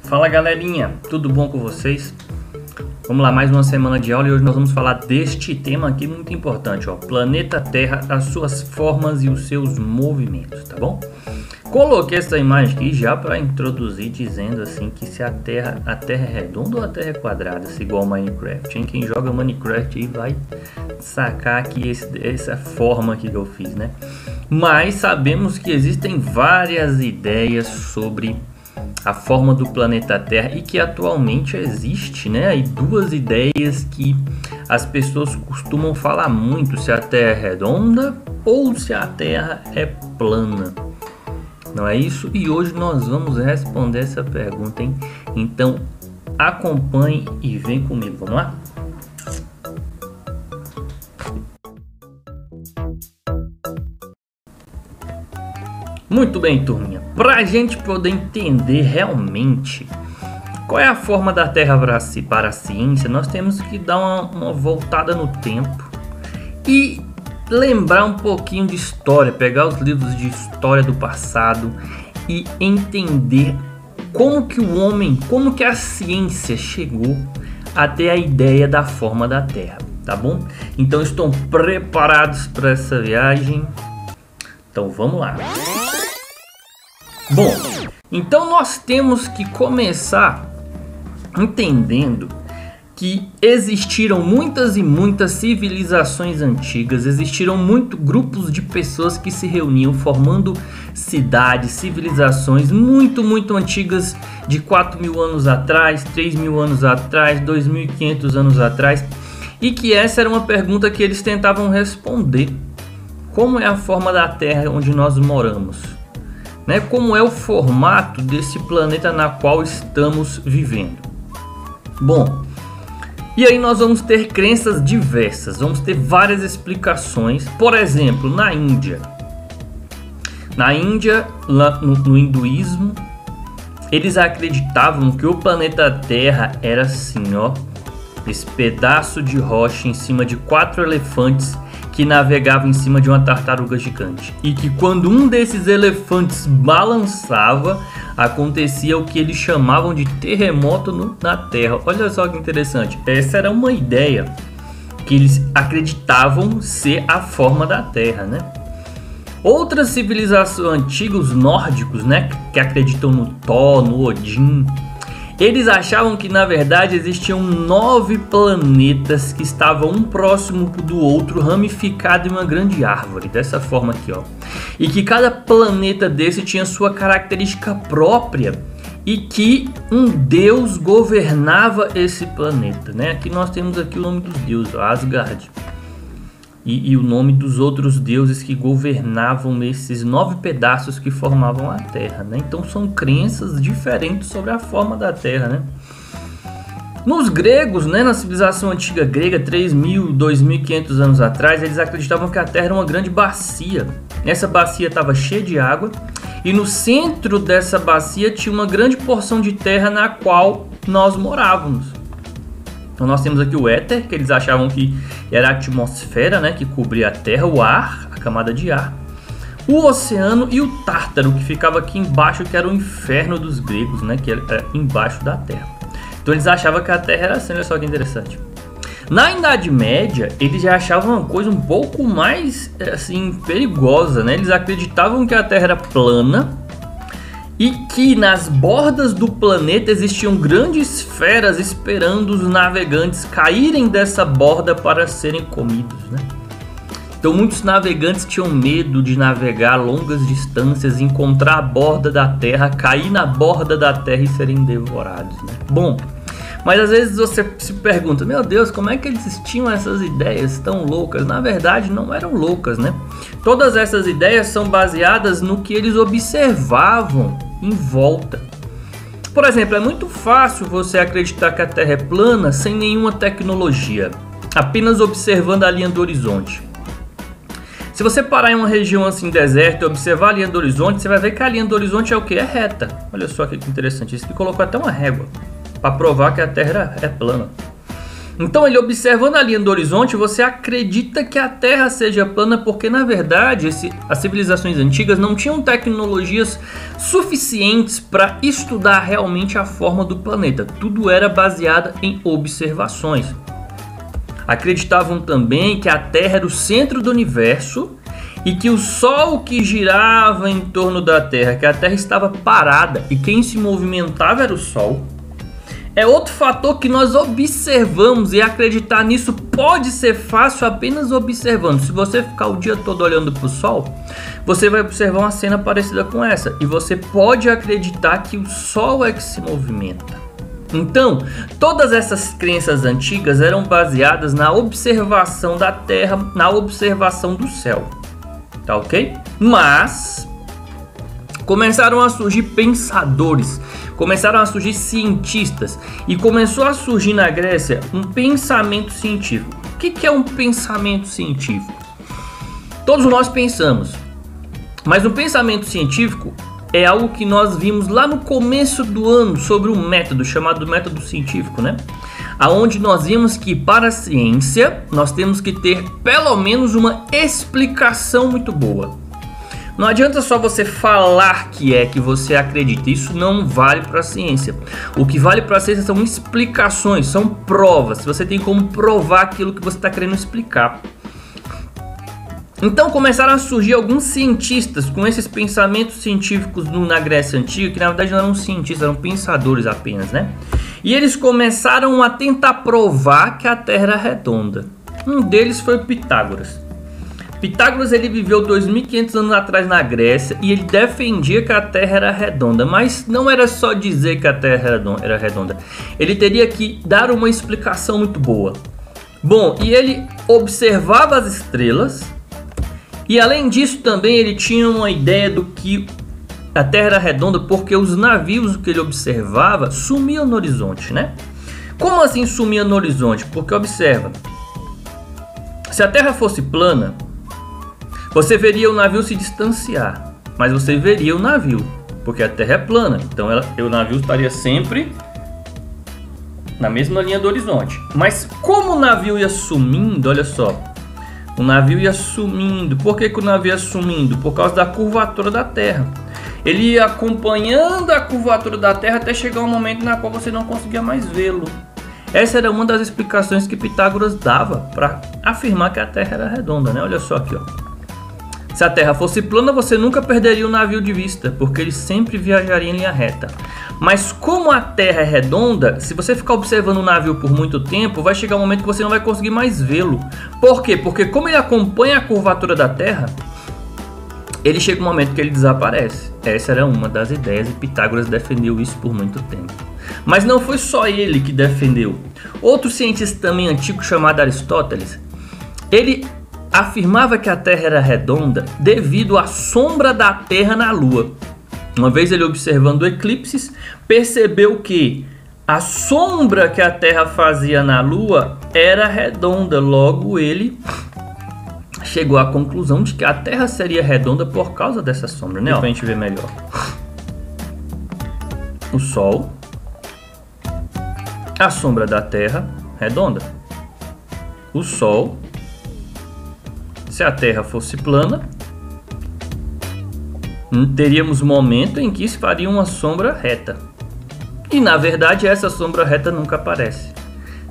Fala galerinha, tudo bom com vocês? Vamos lá, mais uma semana de aula e hoje nós vamos falar deste tema aqui muito importante, ó, Planeta Terra, as suas formas e os seus movimentos, tá bom? Coloquei essa imagem aqui já para introduzir dizendo assim que se a Terra é redonda ou a Terra é quadrada, se igual ao Minecraft, hein? Quem joga Minecraft aí vai sacar aqui essa forma aqui que eu fiz, né? Mas sabemos que existem várias ideias sobre a forma do planeta Terra e que atualmente existe, né? Aí duas ideias que as pessoas costumam falar muito, se a Terra é redonda ou se a Terra é plana. Não é isso? E hoje nós vamos responder essa pergunta, hein? Então acompanhe e vem comigo, vamos lá? Muito bem, turminha. Para a gente poder entender realmente qual é a forma da Terra para a ciência, nós temos que dar uma voltada no tempo e lembrar um pouquinho de história, pegar os livros de história do passado e entender como que o homem, como que a ciência chegou até a ideia da forma da Terra, tá bom? Então estão preparados para essa viagem? Então vamos lá. Bom, então nós temos que começar entendendo que existiram muitas e muitas civilizações antigas, existiram muitos grupos de pessoas que se reuniam formando cidades, civilizações muito antigas, de 4.000 anos atrás, 3.000 anos atrás, 2.500 anos atrás, e que essa era uma pergunta que eles tentavam responder: como é a forma da Terra onde nós moramos? Né? Como é o formato desse planeta na qual estamos vivendo? Bom, e aí nós vamos ter crenças diversas, vamos ter várias explicações. Por exemplo, na Índia, lá no hinduísmo, eles acreditavam que o planeta Terra era assim, ó, esse pedaço de rocha em cima de 4 elefantes que navegavam em cima de uma tartaruga gigante, e que quando um desses elefantes balançava, acontecia o que eles chamavam de terremoto na Terra. Olha só que interessante, essa era uma ideia que eles acreditavam ser a forma da Terra, né? Outras civilizações antigas, os nórdicos, né, que acreditam no Thor, no Odin, eles achavam que na verdade existiam 9 planetas que estavam um próximo do outro, ramificado em uma grande árvore, dessa forma aqui, ó. E que cada planeta desse tinha sua característica própria e que um deus governava esse planeta, né? Aqui nós temos aqui o nome dos deuses, Asgard. E o nome dos outros deuses que governavam esses 9 pedaços que formavam a Terra, né? Então são crenças diferentes sobre a forma da Terra, né? Nos gregos, né, na civilização antiga grega, 3.000, 2.500 anos atrás, eles acreditavam que a Terra era uma grande bacia. Essa bacia estava cheia de água e no centro dessa bacia tinha uma grande porção de terra na qual nós morávamos. Então nós temos aqui o éter, que eles achavam que era a atmosfera, né, que cobria a Terra, o ar, a camada de ar, o oceano e o Tártaro, que ficava aqui embaixo, que era o inferno dos gregos, né, que era embaixo da Terra. Então eles achavam que a Terra era assim, olha só que interessante. Na Idade Média, eles já achavam uma coisa um pouco mais assim perigosa, né? Eles acreditavam que a Terra era plana e que nas bordas do planeta existiam grandes feras esperando os navegantes caírem dessa borda para serem comidos, né? Então muitos navegantes tinham medo de navegar longas distâncias, encontrar a borda da Terra, cair na borda da Terra e serem devorados, né? Bom, mas às vezes você se pergunta, meu Deus, como é que eles tinham essas ideias tão loucas? Na verdade não eram loucas, né? Todas essas ideias são baseadas no que eles observavam em volta. Por exemplo, é muito fácil você acreditar que a Terra é plana sem nenhuma tecnologia, apenas observando a linha do horizonte. Se você parar em uma região assim deserta e observar a linha do horizonte, você vai ver que a linha do horizonte é o que? É reta. Olha só que interessante, isso que colocou até uma régua para provar que a Terra é plana. Então ele observando a linha do horizonte, você acredita que a Terra seja plana porque na verdade as civilizações antigas não tinham tecnologias suficientes para estudar realmente a forma do planeta. Tudo era baseado em observações. Acreditavam também que a Terra era o centro do universo e que o Sol que girava em torno da Terra, que a Terra estava parada e quem se movimentava era o Sol. É outro fator que nós observamos e acreditar nisso pode ser fácil apenas observando. Se você ficar o dia todo olhando para o Sol, você vai observar uma cena parecida com essa e você pode acreditar que o Sol é que se movimenta. Então, todas essas crenças antigas eram baseadas na observação da Terra, na observação do céu, tá ok? Mas começaram a surgir pensadores, começaram a surgir cientistas e começou a surgir na Grécia um pensamento científico. O que é um pensamento científico? Todos nós pensamos, mas um pensamento científico é algo que nós vimos lá no começo do ano sobre um método chamado método científico, né? Aonde nós vimos que para a ciência nós temos que ter pelo menos uma explicação muito boa. Não adianta só você falar que você acredita, isso não vale para a ciência. O que vale para a ciência são explicações, são provas, você tem como provar aquilo que você está querendo explicar. Então começaram a surgir alguns cientistas com esses pensamentos científicos na Grécia Antiga, que na verdade não eram cientistas, eram pensadores apenas, né? E eles começaram a tentar provar que a Terra era redonda. Um deles foi Pitágoras. Pitágoras ele viveu 2500 anos atrás na Grécia e ele defendia que a Terra era redonda, mas não era só dizer que a Terra era redonda. Ele teria que dar uma explicação muito boa. Bom, e ele observava as estrelas e além disso também ele tinha uma ideia do que a Terra era redonda porque os navios que ele observava sumiam no horizonte, né? Como assim sumia no horizonte? Porque observa, se a Terra fosse plana, você veria o navio se distanciar, mas você veria o navio, porque a Terra é plana, então o navio estaria sempre na mesma linha do horizonte. Mas como o navio ia sumindo, olha só, o navio ia sumindo. Por que o navio ia sumindo? Por causa da curvatura da Terra. Ele ia acompanhando a curvatura da Terra até chegar um momento na qual você não conseguia mais vê-lo. Essa era uma das explicações que Pitágoras dava para afirmar que a Terra era redonda, né? Olha só aqui, ó. Se a Terra fosse plana, você nunca perderia o navio de vista, porque ele sempre viajaria em linha reta. Mas como a Terra é redonda, se você ficar observando o navio por muito tempo, vai chegar um momento que você não vai conseguir mais vê-lo. Por quê? Porque como ele acompanha a curvatura da Terra, ele chega um momento que ele desaparece. Essa era uma das ideias e Pitágoras defendeu isso por muito tempo. Mas não foi só ele que defendeu. Outro cientista também antigo chamado Aristóteles, ele afirmava que a Terra era redonda devido à sombra da Terra na Lua. Uma vez ele observando eclipses, percebeu que a sombra que a Terra fazia na Lua era redonda. Logo ele chegou à conclusão de que a Terra seria redonda por causa dessa sombra, né? Pra gente ver melhor. O Sol, a sombra da Terra redonda. O Sol, se a Terra fosse plana, teríamos um momento em que se faria uma sombra reta. E na verdade essa sombra reta nunca aparece.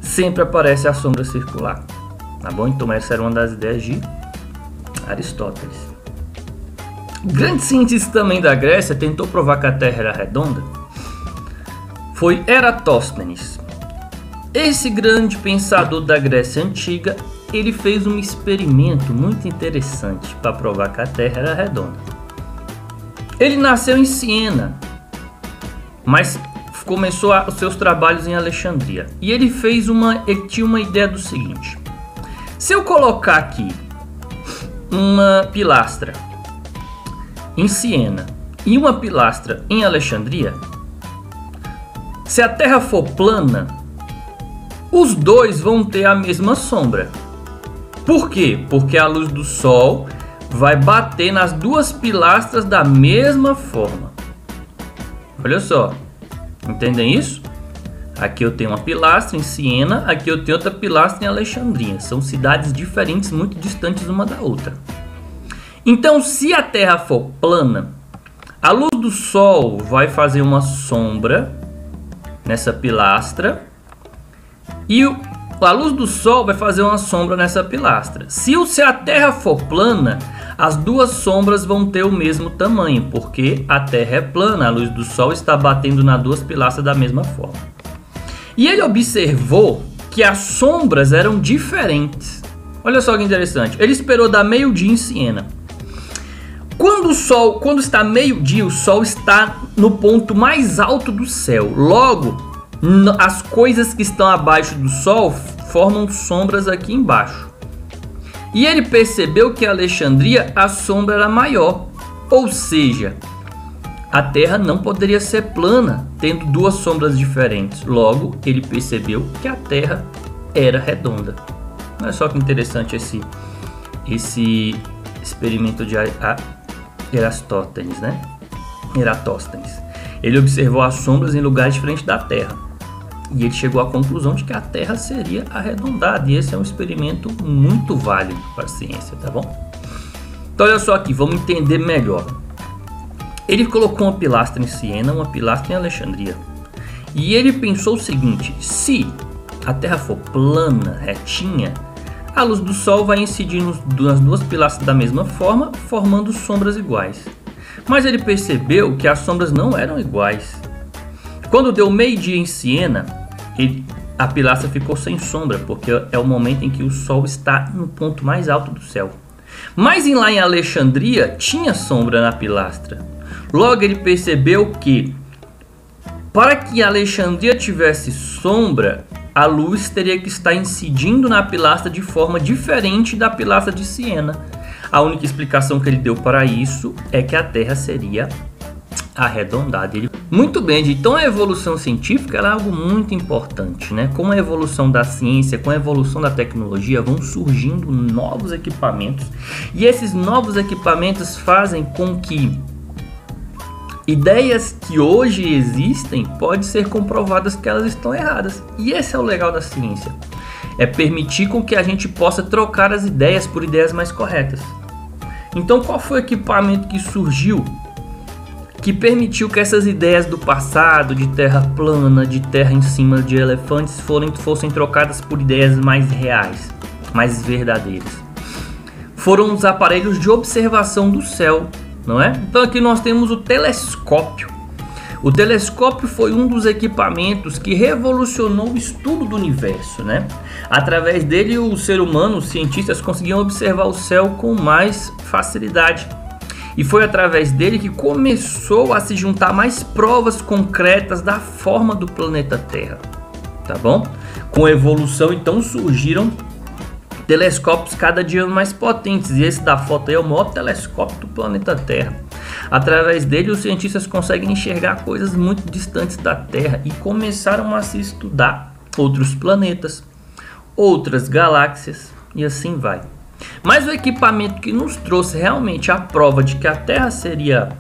Sempre aparece a sombra circular. Tá bom? Então essa era uma das ideias de Aristóteles. O grande cientista também da Grécia tentou provar que a Terra era redonda. Foi Eratóstenes. Esse grande pensador da Grécia Antiga, ele fez um experimento muito interessante para provar que a Terra era redonda. Ele nasceu em Siena, mas começou os seus trabalhos em Alexandria. E ele tinha uma ideia do seguinte: se eu colocar aqui uma pilastra em Siena e uma pilastra em Alexandria, se a Terra for plana, os dois vão ter a mesma sombra. Por quê? Porque a luz do Sol vai bater nas duas pilastras da mesma forma. Olha só, entendem isso? Aqui eu tenho uma pilastra em Siena, aqui eu tenho outra pilastra em Alexandria. São cidades diferentes, muito distantes uma da outra. Então, se a Terra for plana, a luz do Sol vai fazer uma sombra nessa pilastra e a luz do Sol vai fazer uma sombra nessa pilastra. Se a Terra for plana, as duas sombras vão ter o mesmo tamanho, porque a Terra é plana, a luz do Sol está batendo nas duas pilastras da mesma forma. E ele observou que as sombras eram diferentes. Olha só que interessante. Ele esperou dar meio-dia em Siena. Quando está meio-dia, o Sol está no ponto mais alto do céu. Logo, as coisas que estão abaixo do Sol formam sombras aqui embaixo. E ele percebeu que em Alexandria a sombra era maior. Ou seja, a Terra não poderia ser plana, tendo duas sombras diferentes. Logo, ele percebeu que a Terra era redonda. Olha só que interessante esse experimento de Eratóstenes, né? Eratóstenes. Ele observou as sombras em lugares diferentes da Terra. E ele chegou à conclusão de que a Terra seria arredondada. E esse é um experimento muito válido para a ciência, tá bom? Então olha só aqui, vamos entender melhor. Ele colocou uma pilastra em Siena, uma pilastra em Alexandria. E ele pensou o seguinte: se a Terra for plana, retinha, a luz do Sol vai incidir nas duas pilastras da mesma forma, formando sombras iguais. Mas ele percebeu que as sombras não eram iguais. Quando deu meio-dia em Siena, a pilastra ficou sem sombra, porque é o momento em que o Sol está no ponto mais alto do céu. Mas lá em Alexandria tinha sombra na pilastra. Logo ele percebeu que, para que Alexandria tivesse sombra, a luz teria que estar incidindo na pilastra de forma diferente da pilastra de Siena. A única explicação que ele deu para isso é que a Terra seria arredondada. Muito bem, então a evolução científica é algo muito importante, né? Com a evolução da ciência, com a evolução da tecnologia, vão surgindo novos equipamentos. E esses novos equipamentos fazem com que ideias que hoje existem podem ser comprovadas que elas estão erradas. E esse é o legal da ciência. É permitir com que a gente possa trocar as ideias por ideias mais corretas. Então qual foi o equipamento que surgiu que permitiu que essas ideias do passado, de terra plana, de terra em cima de elefantes, fossem trocadas por ideias mais reais, mais verdadeiras? Foram os aparelhos de observação do céu, não é? Então aqui nós temos o telescópio. O telescópio foi um dos equipamentos que revolucionou o estudo do universo, né? Através dele, o ser humano, os cientistas, conseguiam observar o céu com mais facilidade. E foi através dele que começou a se juntar mais provas concretas da forma do planeta Terra, tá bom? Com a evolução, então, surgiram telescópios cada dia mais potentes, e esse da foto aí é o maior telescópio do planeta Terra. Através dele, os cientistas conseguem enxergar coisas muito distantes da Terra e começaram a se estudar outros planetas, outras galáxias e assim vai. Mas o equipamento que nos trouxe realmente a prova de que a Terra seria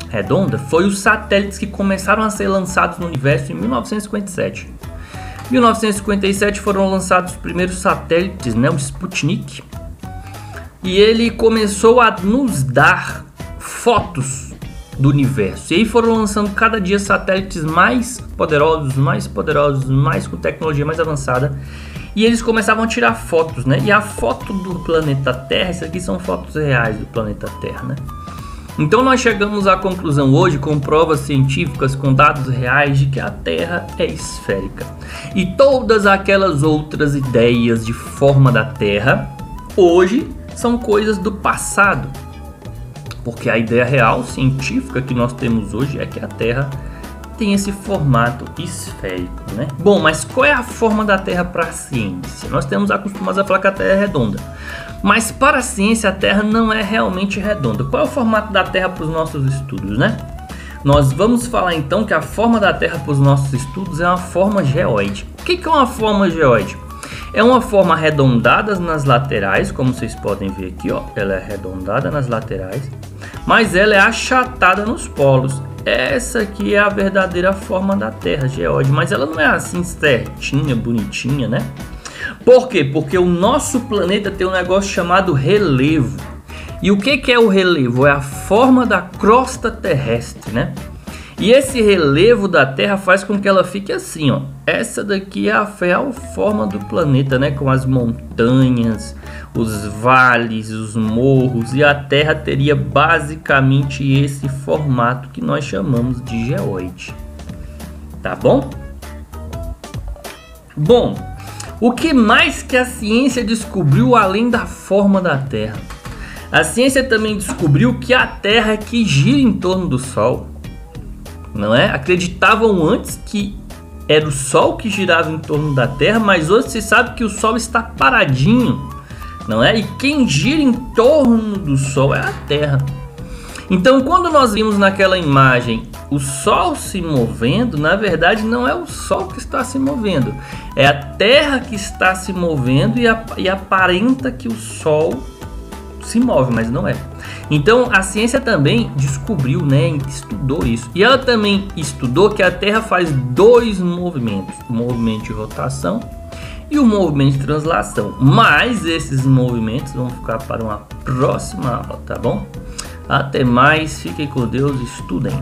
redonda foi os satélites que começaram a ser lançados no universo em 1957. Em 1957 foram lançados os primeiros satélites, né, o Sputnik, e ele começou a nos dar fotos do universo. E aí foram lançando cada dia satélites mais poderosos, mais com tecnologia mais avançada. E eles começavam a tirar fotos, né? E a foto do planeta Terra, isso aqui são fotos reais do planeta Terra, né? Então nós chegamos à conclusão hoje, com provas científicas, com dados reais, de que a Terra é esférica. E todas aquelas outras ideias de forma da Terra, hoje, são coisas do passado. Porque a ideia real, científica, que nós temos hoje é que a Terra tem esse formato esférico, né? Bom, mas qual é a forma da Terra para a ciência? Nós temos acostumados a falar que a Terra é redonda, mas para a ciência a Terra não é realmente redonda. Qual é o formato da Terra para os nossos estudos, né? Nós vamos falar então que a forma da Terra para os nossos estudos é uma forma geóide. O que é uma forma geóide? É uma forma arredondada nas laterais, como vocês podem ver aqui, ó. Ela é arredondada nas laterais, mas ela é achatada nos polos. essa aqui é a verdadeira forma da Terra, geóide, mas ela não é assim certinha, bonitinha, né? Por quê? Porque o nosso planeta tem um negócio chamado relevo. E o que é o relevo? É a forma da crosta terrestre, né? E esse relevo da Terra faz com que ela fique assim, ó. Essa daqui é a real forma do planeta, né? Com as montanhas, os vales, os morros. E a Terra teria basicamente esse formato que nós chamamos de geóide. Tá bom? Bom, o que mais que a ciência descobriu além da forma da Terra? A ciência também descobriu que a Terra é que gira em torno do Sol. Não é? Acreditavam antes que era o Sol que girava em torno da Terra, mas hoje se sabe que o Sol está paradinho, não é? E quem gira em torno do Sol é a Terra. Então, quando nós vimos naquela imagem o Sol se movendo, na verdade não é o Sol que está se movendo, é a Terra que está se movendo e aparenta que o Sol se move, mas não é. Então a ciência também descobriu, né, estudou isso. E ela também estudou que a Terra faz dois movimentos, o movimento de rotação e o movimento de translação. Mas esses movimentos vão ficar para uma próxima aula, tá bom? Até mais, fiquem com Deus, estudem.